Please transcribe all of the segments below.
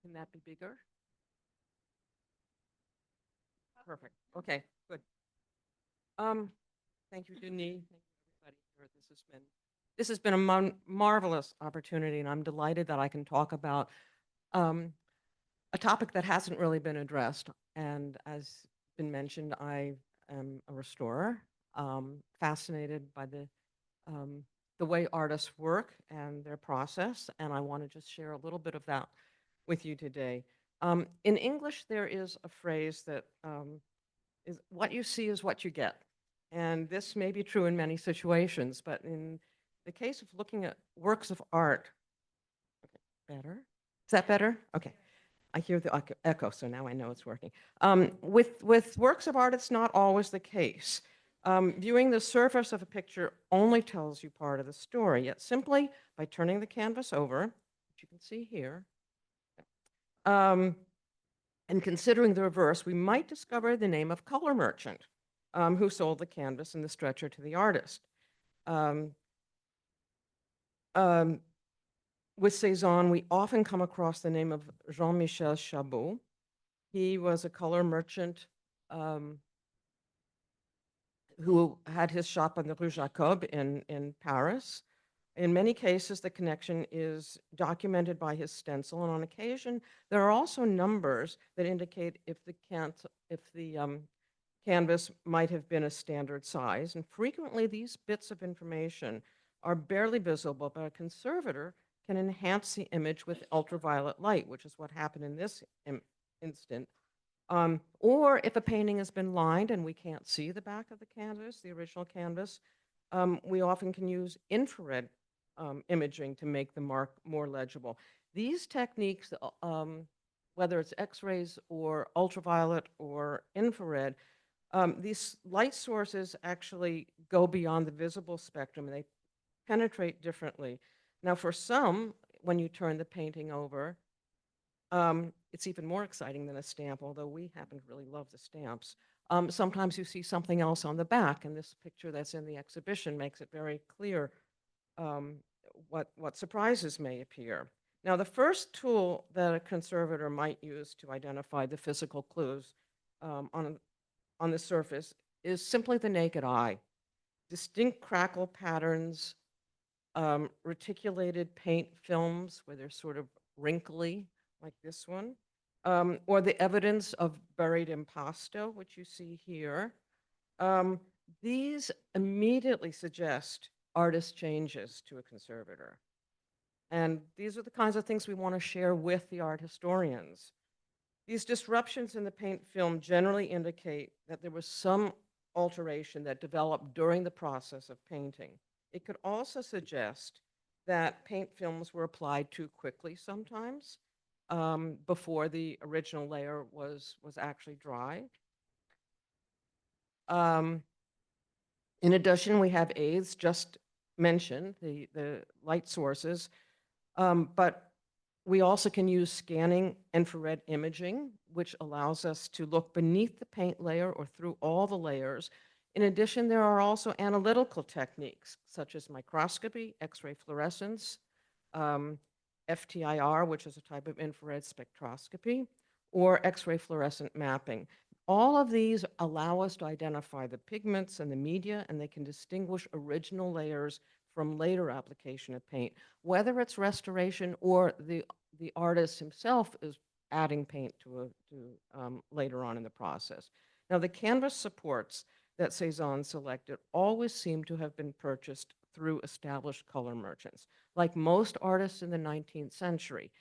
Can that be bigger? Perfect. Okay, good. Um, Thank you, Denis. Thank you, everybody here. This has been a marvelous opportunity, and I'm delighted that I can talk about um, a topic that hasn't really been addressed. And as been mentioned, I am a restorer, fascinated by the way artists work and their process, and I want to just share a little bit of that with you today. In English, there is a phrase that is what you see is what you get. And this may be true in many situations, but in the case of looking at works of art, better? Is that better? Okay. I hear the echo, so now I know it's working. With works of art, it's not always the case. Viewing the surface of a picture only tells you part of the story, yet simply by turning the canvas over, which you can see here, um, and considering the reverse, we might discover the name of color merchant who sold the canvas and the stretcher to the artist. Um, um, with Cezanne, we often come across the name of Jean-Michel Chabot. He was a color merchant um, who had his shop on the Rue Jacob in Paris. In many cases, the connection is documented by his stencil, and on occasion, there are also numbers that indicate if the canvas might have been a standard size. And frequently, these bits of information are barely visible, but a conservator can enhance the image with ultraviolet light, which is what happened in this instant. Or if a painting has been lined and we can't see the back of the canvas, the original canvas, we often can use infrared imaging to make the mark more legible. These techniques, whether it's X-rays or ultraviolet or infrared, these light sources actually go beyond the visible spectrum and they penetrate differently. Now, for some, when you turn the painting over, it's even more exciting than a stamp, although we happen to really love the stamps. Sometimes you see something else on the back, and this picture that's in the exhibition makes it very clear um, what surprises may appear. Now, the first tool that a conservator might use to identify the physical clues on the surface is simply the naked eye. Distinct crackle patterns, reticulated paint films where they're sort of wrinkly, like this one, or the evidence of buried impasto, which you see here. Um, these immediately suggest artist changes to a conservator. And these are the kinds of things we want to share with the art historians. These disruptions in the paint film generally indicate that there was some alteration that developed during the process of painting. It could also suggest that paint films were applied too quickly sometimes before the original layer was actually dry. Um, in addition, we have aids just mentioned, the light sources, but we also can use scanning infrared imaging, which allows us to look beneath the paint layer or through all the layers. In addition, there are also analytical techniques such as microscopy, X-ray fluorescence, um, FTIR, which is a type of infrared spectroscopy, or X-ray fluorescent mapping. All of these allow us to identify the pigments and the media, and they can distinguish original layers from later application of paint, whether it's restoration or the artist himself is adding paint to later on in the process. Now, the canvas supports that Cezanne selected always seem to have been purchased through established color merchants. Like most artists in the 19th century,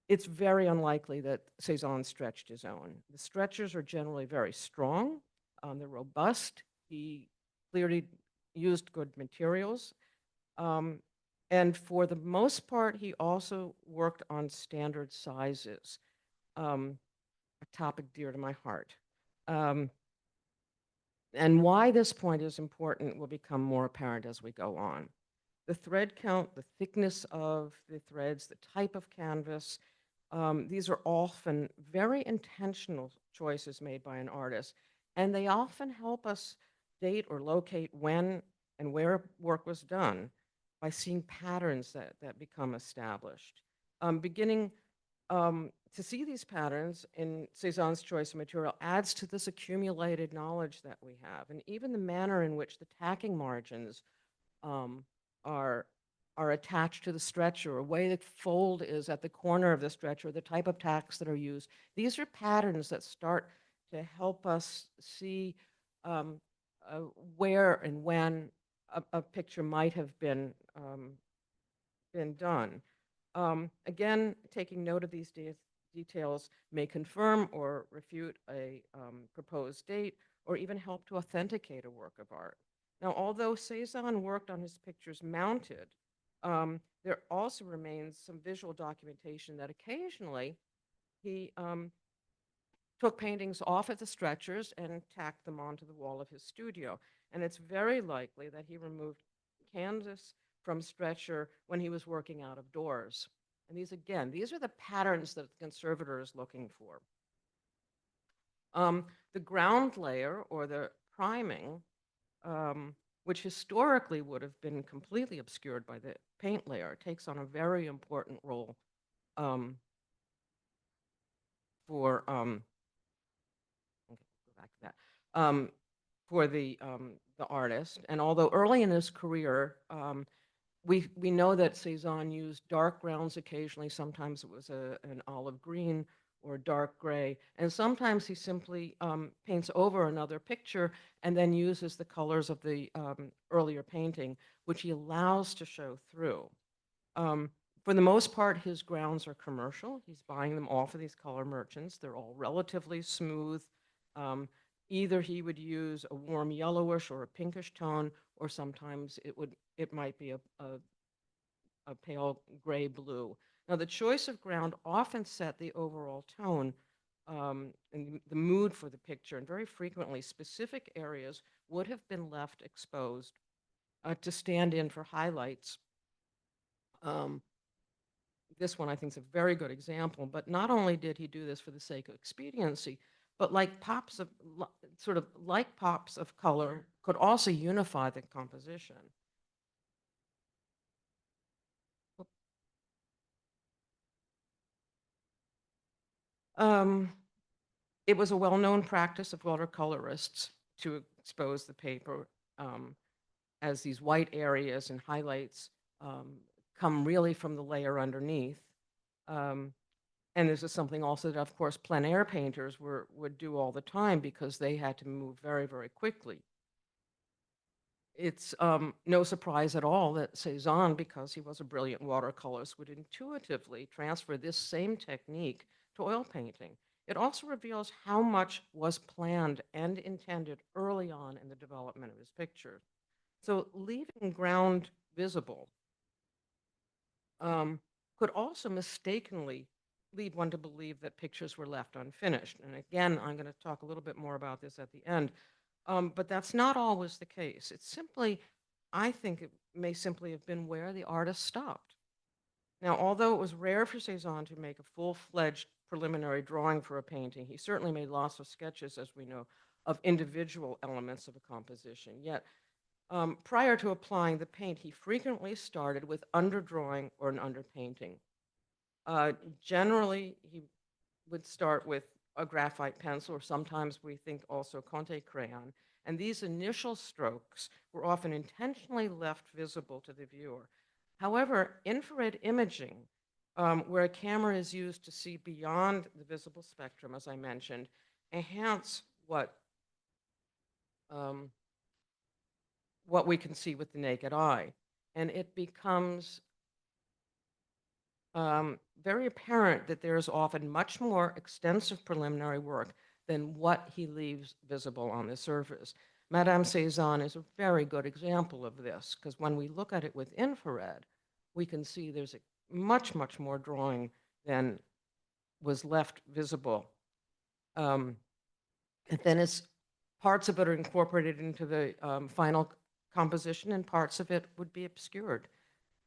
it's very unlikely that Cezanne stretched his own. The stretchers are generally very strong, they're robust. He clearly used good materials. Um, and for the most part, he also worked on standard sizes, a topic dear to my heart. And why this point is important will become more apparent as we go on. The thread count, the thickness of the threads, the type of canvas, these are often very intentional choices made by an artist, and they often help us date or locate when and where work was done by seeing patterns that become established. Beginning To see these patterns in Cezanne's choice of material adds to this accumulated knowledge that we have, and even the manner in which the tacking margins um, are are attached to the stretcher, or way the fold is at the corner of the stretcher, the type of tacks that are used. These are patterns that start to help us see um, uh, where and when a picture might have been done. Again, taking note of these details may confirm or refute a proposed date, or even help to authenticate a work of art. Now, although Cezanne worked on his pictures mounted, there also remains some visual documentation that occasionally he took paintings off at the stretchers and tacked them onto the wall of his studio. And it's very likely that he removed canvas from stretcher when he was working out of doors. And these, again, these are the patterns that the conservator is looking for. The ground layer, or the priming, which historically would have been completely obscured by the paint layer, takes on a very important role um, for okay, go back to that. For the artist. And although early in his career, we know that Cezanne used dark grounds occasionally. Sometimes it was an olive green or dark gray, and sometimes he simply paints over another picture and then uses the colors of the earlier painting, which he allows to show through. Um, for the most part, his grounds are commercial. He's buying them off of these color merchants. They're all relatively smooth. Um, Either he would use a warm yellowish or a pinkish tone, or sometimes it might be a pale gray blue. Now, the choice of ground often set the overall tone and the mood for the picture, and very frequently specific areas would have been left exposed to stand in for highlights. Um, this one I think is a very good example, but not only did he do this for the sake of expediency, but like sort of like pops of color could also unify the composition. Um, it was a well-known practice of watercolorists to expose the paper um, as these white areas and highlights um, come really from the layer underneath. Um, And this is something also that, of course, plein air painters would do all the time because they had to move very, very quickly. It's no surprise at all that Cezanne, because he was a brilliant watercolorist, would intuitively transfer this same technique to oil painting. It also reveals how much was planned and intended early on in the development of his pictures. So leaving ground visible um, could also mistakenly lead one to believe that pictures were left unfinished. And again, I'm going to talk a little bit more about this at the end. But that's not always the case. It's simply, I think it may simply have been where the artist stopped. Now, although it was rare for Cezanne to make a full-fledged preliminary drawing for a painting, he certainly made lots of sketches, as we know, of individual elements of a composition. Yet, prior to applying the paint, he frequently started with underdrawing or an underpainting. Uh, Generally, he would start with a graphite pencil, or sometimes we think also Conte crayon. And these initial strokes were often intentionally left visible to the viewer. However, infrared imaging, where a camera is used to see beyond the visible spectrum, as I mentioned, enhance um, what we can see with the naked eye. And it becomes very apparent that there is often much more extensive preliminary work than what he leaves visible on the surface. Madame Cezanne is a very good example of this, because when we look at it with infrared, we can see there's much, much more drawing than was left visible. Um, and then parts of it are incorporated into the final composition, and parts of it would be obscured.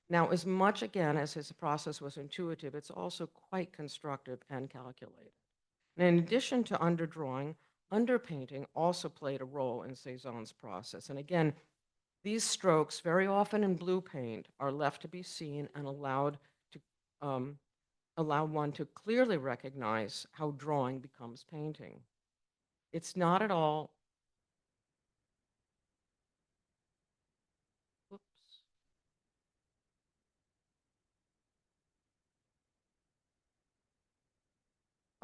Now, as much, again, as his process was intuitive, it's also quite constructive and calculated. And in addition to underdrawing, underpainting also played a role in Cezanne's process. And again, these strokes, very often in blue paint, are left to be seen and allowed to, um, allow one to clearly recognize how drawing becomes painting. It's not at all, whoops,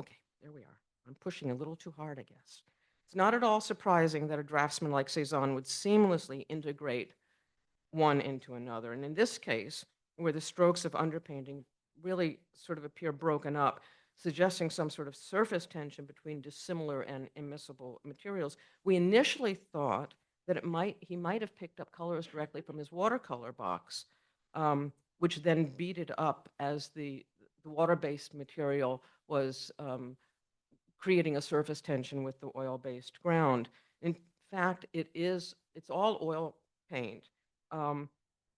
okay, there we are. I'm pushing a little too hard, I guess. It's not at all surprising that a draftsman like Cezanne would seamlessly integrate one into another. And in this case, where the strokes of underpainting really sort of appear broken up, suggesting some sort of surface tension between dissimilar and immiscible materials, we initially thought that he might have picked up colors directly from his watercolor box, which then beaded up as the water-based material was creating a surface tension with the oil-based ground. In fact, it's all oil paint. Um,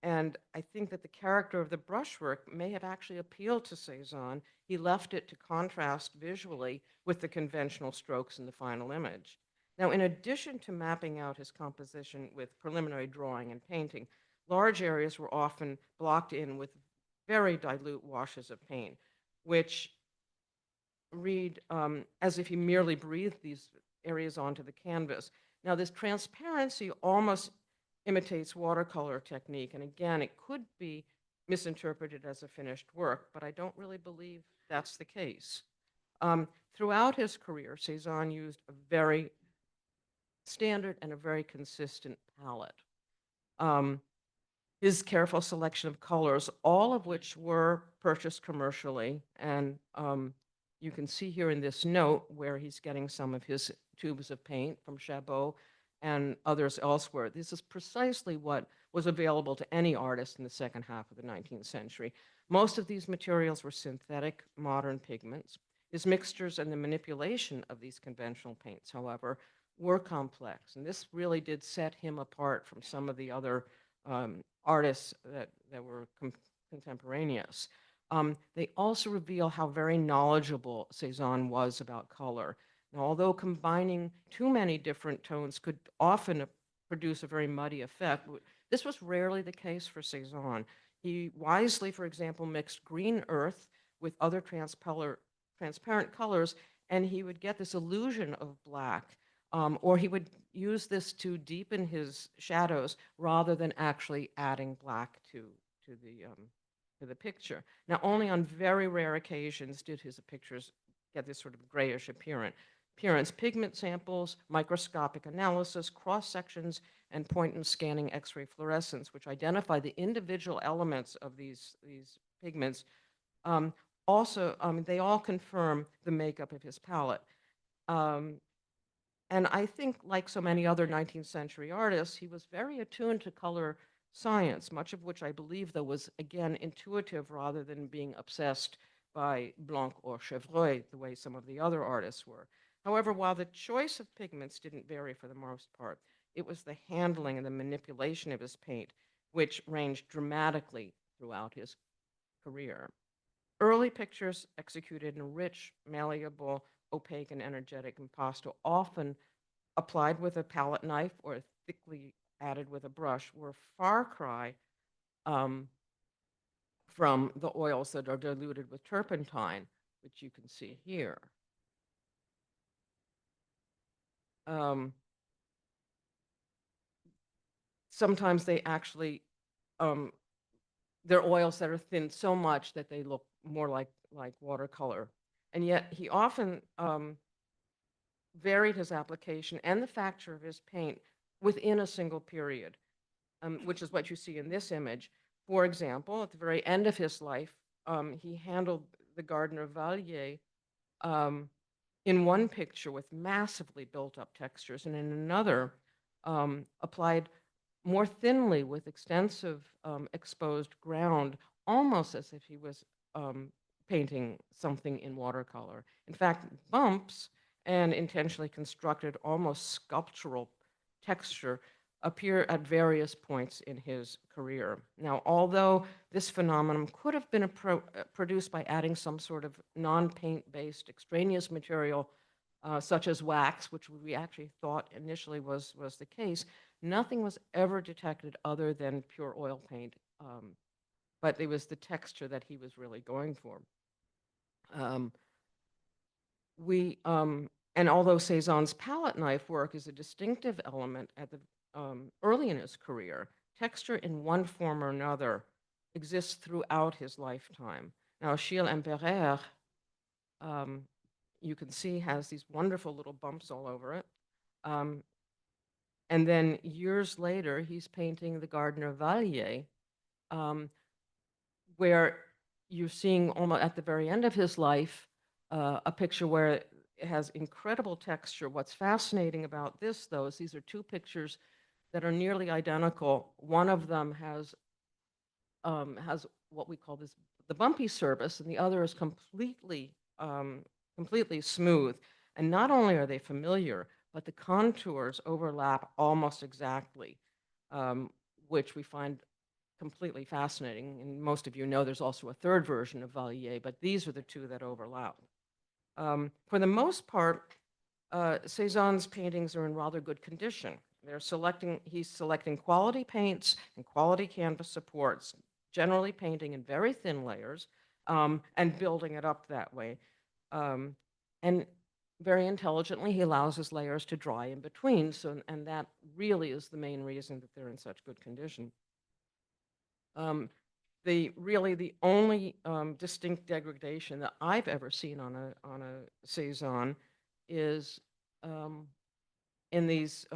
and I think that the character of the brushwork may have actually appealed to Cezanne. He left it to contrast visually with the conventional strokes in the final image. Now, in addition to mapping out his composition with preliminary drawing and painting, large areas were often blocked in with very dilute washes of paint, which read as if he merely breathed these areas onto the canvas. Now, this transparency almost imitates watercolor technique, and again, it could be misinterpreted as a finished work, but I don't really believe that's the case. Throughout his career, Cezanne used a very standard and a very consistent palette. Um, his careful selection of colors, all of which were purchased commercially. And you can see here in this note where he's getting some of his tubes of paint from Chabot and others elsewhere. This is precisely what was available to any artist in the second half of the 19th century. Most of these materials were synthetic modern pigments. His mixtures and the manipulation of these conventional paints, however, were complex. And this really did set him apart from some of the other artists that were contemporaneous. They also reveal how very knowledgeable Cezanne was about color. Now, although combining too many different tones could often produce a very muddy effect, this was rarely the case for Cezanne. He wisely, for example, mixed green earth with other transparent colors, and he would get this illusion of black. Or he would use this to deepen his shadows rather than actually adding black to the picture. Now, only on very rare occasions did his pictures get this sort of grayish appearance. Pigment samples, microscopic analysis, cross sections, and point and scanning X-ray fluorescence, which identify the individual elements of these pigments, um, also they all confirm the makeup of his palette. Um, and I think, like so many other 19th century artists, he was very attuned to color science, much of which I believe, though, was, again, intuitive rather than being obsessed by Blanc or Chevreuil, the way some of the other artists were. However, while the choice of pigments didn't vary for the most part, it was the handling and the manipulation of his paint which ranged dramatically throughout his career. Early pictures executed in rich, malleable, opaque, and energetic impasto, often applied with a palette knife or thickly added with a brush, were far cry um, from the oils that are diluted with turpentine, which you can see here. Um, Sometimes they actually, um, they're oils that are thinned so much that they look more like watercolor. And yet he often varied his application and the facture of his paint within a single period, which is what you see in this image. For example, at the very end of his life, he handled the Garden of Vallier um, in one picture with massively built up textures, and in another, applied more thinly with extensive exposed ground, almost as if he was um, painting something in watercolor. In fact, bumps and intentionally constructed, almost sculptural texture appear at various points in his career. Now, although this phenomenon could have been produced by adding some sort of non-paint based extraneous material, such as wax, which we actually thought initially was the case, nothing was ever detected other than pure oil paint. But it was the texture that he was really going for. Um, and although Cezanne's palette knife work is a distinctive element at the early in his career, texture in one form or another exists throughout his lifetime. Now, Achille Empereur, um, you can see, has these wonderful little bumps all over it. Um, and then years later, he's painting the Gardener Vallier, um, where you're seeing almost at the very end of his life a picture where it has incredible texture. What's fascinating about this, though, is these are two pictures that are nearly identical. One of them has what we call this the bumpy surface, and the other is completely smooth. And not only are they familiar, but the contours overlap almost exactly, um, which we find completely fascinating. And most of you know there's also a third version of Vallier, but these are the two that overlap. For the most part, Cezanne's paintings are in rather good condition. He's selecting quality paints and quality canvas supports, generally painting in very thin layers, and building it up that way. Um, and very intelligently, he allows his layers to dry in between. And that really is the main reason that they're in such good condition. The only distinct degradation that I've ever seen on a Cezanne is um, in this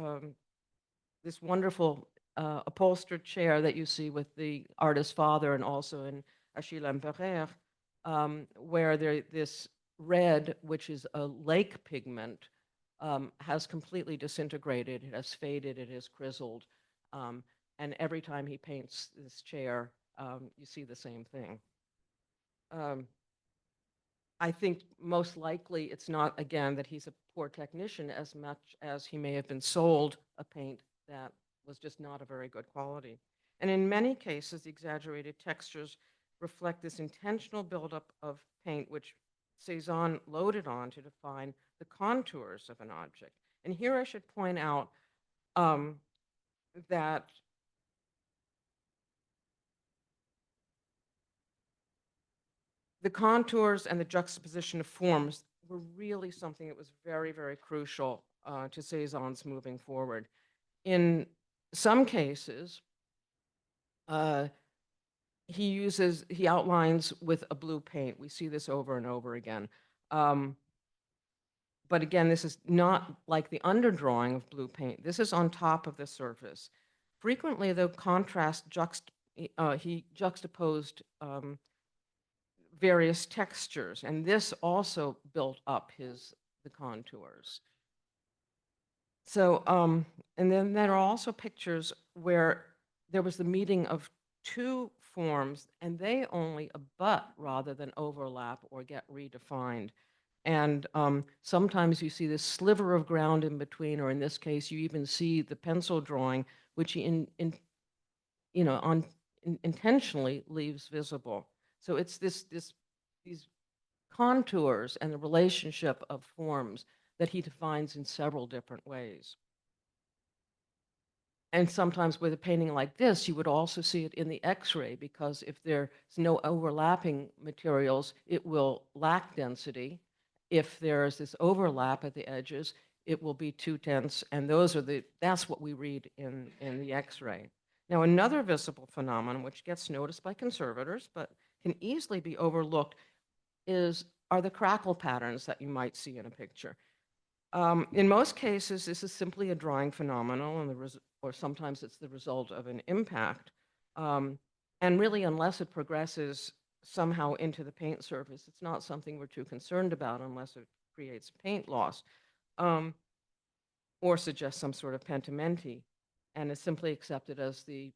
wonderful upholstered chair that you see with the artist's father, and also in Achille Empereur, where this red, which is a lake pigment, has completely disintegrated. It has faded. It has grizzled. Um, and every time he paints this chair, you see the same thing. Um, I think most likely it's not, again, that he's a poor technician as much as he may have been sold a paint that was just not a very good quality. And in many cases, the exaggerated textures reflect this intentional buildup of paint, which Cezanne loaded on to define the contours of an object. And here I should point out um, that the contours and the juxtaposition of forms were really something that was very, very crucial to Cezanne's moving forward. In some cases, uh, he outlines with a blue paint. We see this over and over again. Um, but again, this is not like the underdrawing of blue paint. This is on top of the surface. Frequently, the he juxtaposed various textures, and this also built up the contours. So, and then there are also pictures where there was the meeting of two forms, and they only abut rather than overlap or get redefined. And sometimes you see this sliver of ground in between, or in this case, you even see the pencil drawing, which he you know, intentionally leaves visible. So it's these contours and the relationship of forms that he defines in several different ways. And sometimes with a painting like this, you would also see it in the X-ray, because if there's no overlapping materials, it will lack density. If there's this overlap at the edges, it will be too dense, and that's what we read in the X-ray. Now, another visible phenomenon, which gets noticed by conservators, but can easily be overlooked, are the crackle patterns that you might see in a picture. In most cases, this is simply a drawing phenomenon, or sometimes it's the result of an impact. Um, and really, unless it progresses somehow into the paint surface, it's not something we're too concerned about unless it creates paint loss, um, or suggests some sort of pentimenti, and is simply accepted as the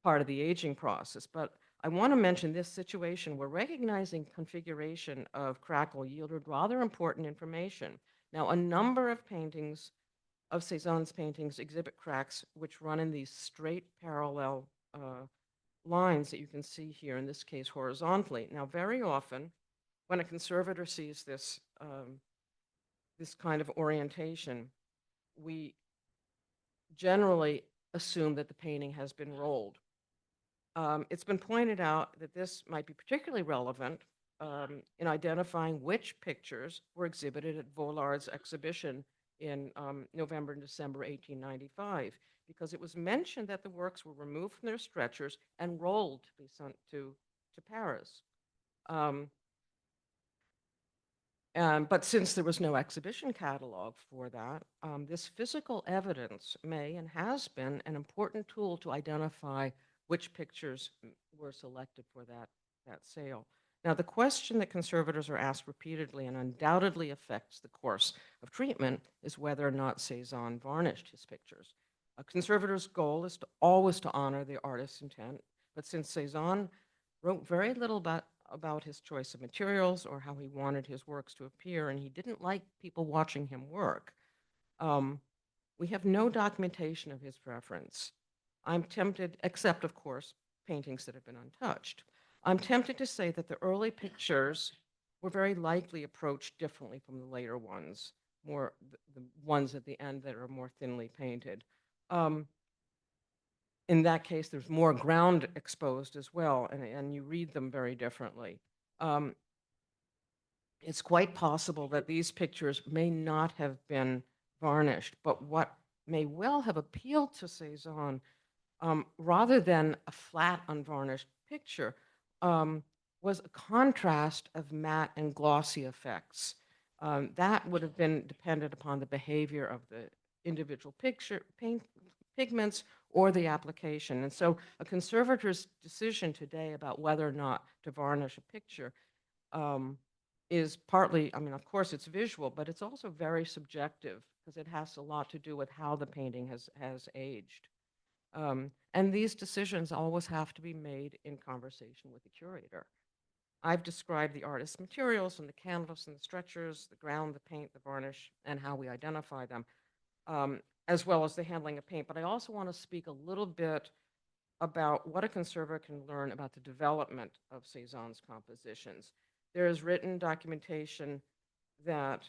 part of the aging process. But I want to mention this situation where recognizing configuration of crackle yielded rather important information. Now, a number of Cezanne's paintings exhibit cracks which run in these straight parallel lines that you can see here, in this case horizontally. Now, very often, when a conservator sees this kind of orientation, we generally assume that the painting has been rolled. It's been pointed out that this might be particularly relevant in identifying which pictures were exhibited at Vollard's exhibition in November and December 1895, because it was mentioned that the works were removed from their stretchers and rolled to be sent to Paris. Um, but since there was no exhibition catalog for that, this physical evidence may and has been an important tool to identify which pictures were selected for that sale. Now, the question that conservators are asked repeatedly and undoubtedly affects the course of treatment is whether or not Cezanne varnished his pictures. A conservator's goal is to always to honor the artist's intent, but since Cezanne wrote very little about his choice of materials or how he wanted his works to appear, and he didn't like people watching him work. Um, we have no documentation of his preference. I'm tempted, except of course, paintings that have been untouched. I'm tempted to say that the early pictures were very likely approached differently from the later ones, more the ones at the end that are more thinly painted. Um, in that case, there's more ground exposed as well, and you read them very differently. Um, it's quite possible that these pictures may not have been varnished, but what may well have appealed to Cezanne, rather than a flat, unvarnished picture, was a contrast of matte and glossy effects. That would have been dependent upon the behavior of the individual pigments or the application. And so a conservator's decision today about whether or not to varnish a picture um, is partly, I mean, of course it's visual, but it's also very subjective because it has a lot to do with how the painting has aged. And these decisions always have to be made in conversation with the curator. I've described the artist's materials and the canvas and the stretchers, the ground, the paint, the varnish, and how we identify them, as well as the handling of paint. But I also want to speak a little bit about what a conservator can learn about the development of Cezanne's compositions. There is written documentation that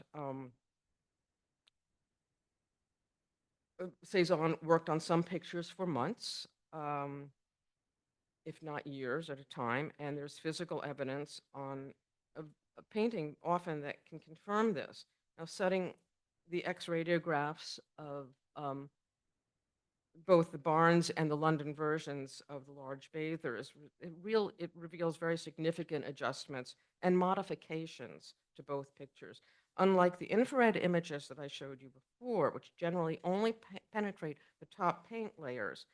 Cezanne worked on some pictures for months, if not years at a time, and there's physical evidence on a painting often that can confirm this. Now, studying the X-radiographs of both the Barnes and the London versions of the large bathers, it reveals very significant adjustments and modifications to both pictures. Unlike the infrared images that I showed you before, which generally only penetrate the top paint layers,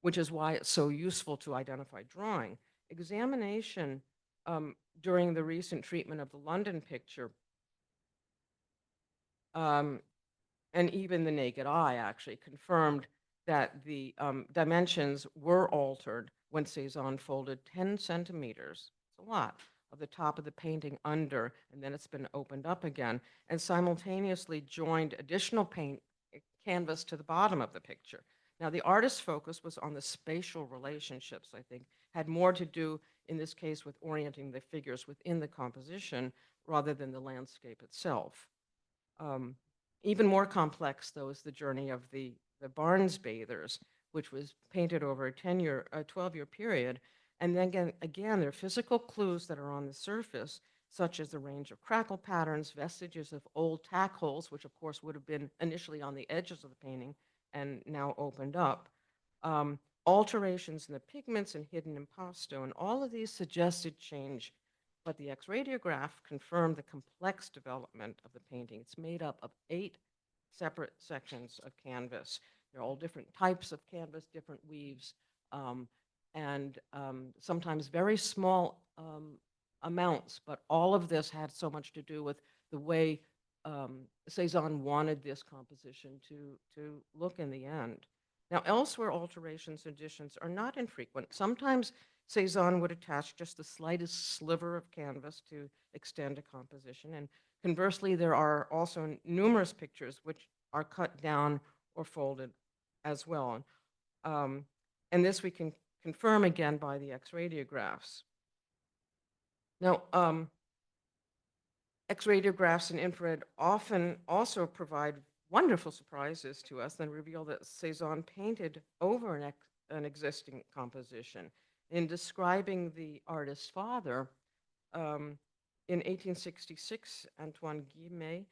which is why it's so useful to identify drawing, examination during the recent treatment of the London picture um, and even the naked eye actually confirmed that the dimensions were altered when Cezanne folded 10 centimeters, it's a lot, of the top of the painting under, and then it's been opened up again, and simultaneously joined additional paint canvas to the bottom of the picture. Now, the artist's focus was on the spatial relationships, I think, had more to do, in this case, with orienting the figures within the composition rather than the landscape itself. Um, Even more complex, though, is the journey of the Barnes bathers, which was painted over a 12-year period. And then again, there are physical clues that are on the surface, such as the range of crackle patterns, vestiges of old tack holes, which of course would have been initially on the edges of the painting and now opened up, alterations in the pigments and hidden impasto, and all of these suggested change, but the X-radiograph confirmed the complex development of the painting. It's made up of 8 separate sections of canvas. They're all different types of canvas, different weaves, and sometimes very small amounts, but all of this had so much to do with the way Cezanne wanted this composition to look in the end. Now, elsewhere, alterations and additions are not infrequent. Sometimes Cezanne would attach just the slightest sliver of canvas to extend a composition, and conversely, there are also numerous pictures which are cut down or folded as well. And this we can confirm again by the X-radiographs. Now, X-radiographs and infrared often also provide wonderful surprises to us and reveal that Cezanne painted over an existing composition. In describing the artist's father, in 1866, Antoine Guillemet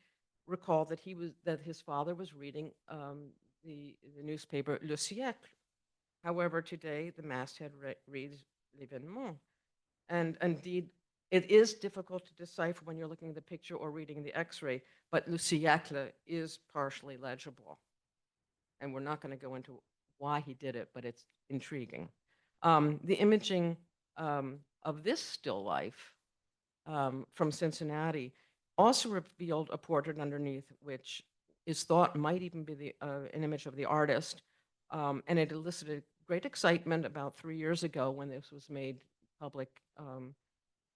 recalled that his father was reading the newspaper Le Siècle. However, today the masthead reads L'événement. And indeed, it is difficult to decipher when you're looking at the picture or reading the X-ray, but Le Siècle is partially legible. And we're not going to go into why he did it, but it's intriguing. The imaging of this still life from Cincinnati also revealed a portrait underneath, which is thought might even be an image of the artist. And it elicited great excitement about 3 years ago when this was made public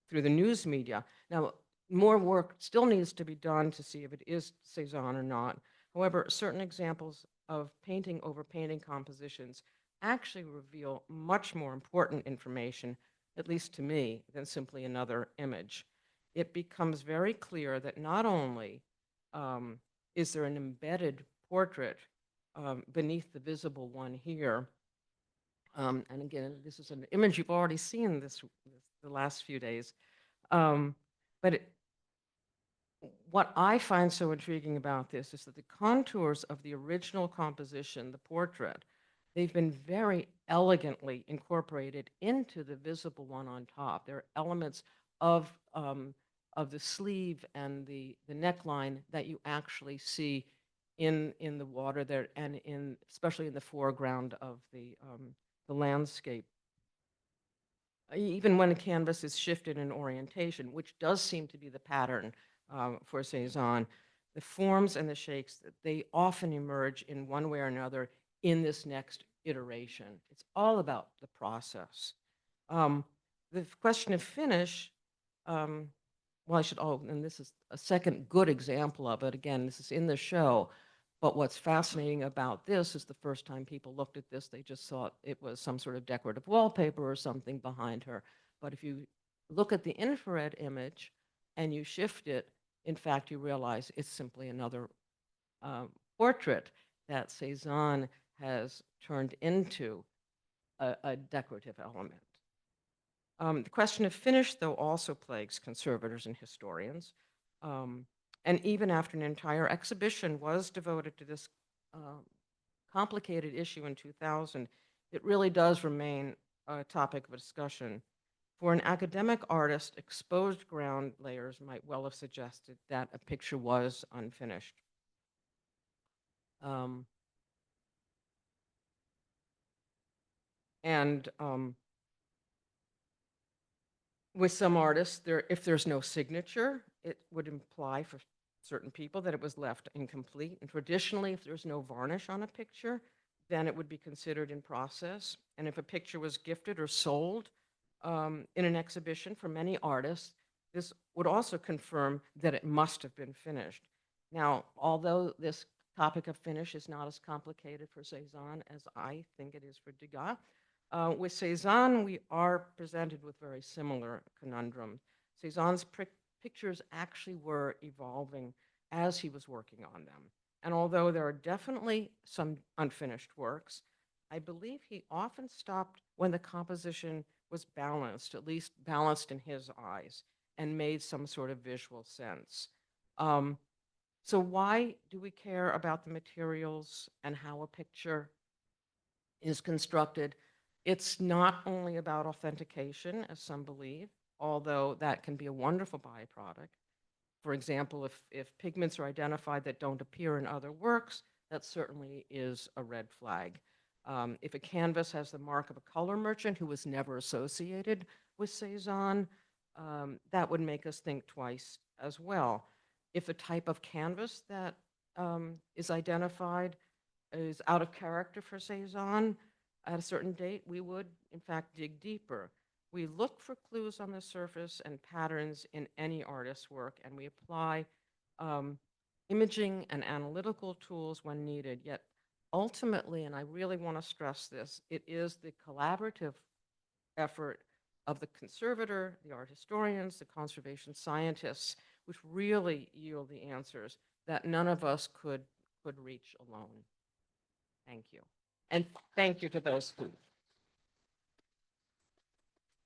through the news media. Now, more work still needs to be done to see if it is Cezanne or not. However, certain examples of painting over painting compositions actually reveal much more important information, at least to me, than simply another image. It becomes very clear that not only is there an embedded portrait beneath the visible one here, and again, this is an image you've already seen the last few days, but what I find so intriguing about this is that the contours of the original composition, the portrait, they've been very elegantly incorporated into the visible one on top. There are elements of the sleeve and the neckline that you actually see in the water there, and especially in the foreground of the landscape. Even when a canvas is shifted in orientation, which does seem to be the pattern for Cezanne, the forms and the shapes, they often emerge in one way or another in this next iteration. It's all about the process. The question of finish, well, and this is a second good example of it. Again, this is in the show. But what's fascinating about this is the first time people looked at this, they just thought it was some sort of decorative wallpaper or something behind her. But if you look at the infrared image and you shift it, in fact, you realize it's simply another portrait that Cezanne has turned into a decorative element. The question of finish, though, also plagues conservators and historians. And even after an entire exhibition was devoted to this complicated issue in 2000, it really does remain a topic of discussion. For an academic artist, exposed ground layers might well have suggested that a picture was unfinished. And with some artists, if there's no signature, it would imply for certain people that it was left incomplete. And traditionally, if there's no varnish on a picture, then it would be considered in process. And if a picture was gifted or sold in an exhibition for many artists, this would also confirm that it must have been finished. Now, although this topic of finish is not as complicated for Cezanne as I think it is for Degas, with Cezanne, we are presented with very similar conundrums. Cezanne's pictures actually were evolving as he was working on them. And although there are definitely some unfinished works, I believe he often stopped when the composition was balanced, at least balanced in his eyes, and made some sort of visual sense. So why do we care about the materials and how a picture is constructed? It's not only about authentication, as some believe, although that can be a wonderful byproduct. For example, if pigments are identified that don't appear in other works, that certainly is a red flag. If a canvas has the mark of a color merchant who was never associated with Cezanne, that would make us think twice as well. If the type of canvas that is identified is out of character for Cezanne at a certain date, we would, in fact, dig deeper. We look for clues on the surface and patterns in any artist's work, and we apply imaging and analytical tools when needed. Yet ultimately, and I really want to stress this, it is the collaborative effort of the conservator, the art historians, the conservation scientists, which really yield the answers that none of us could reach alone. Thank you. And thank you to those who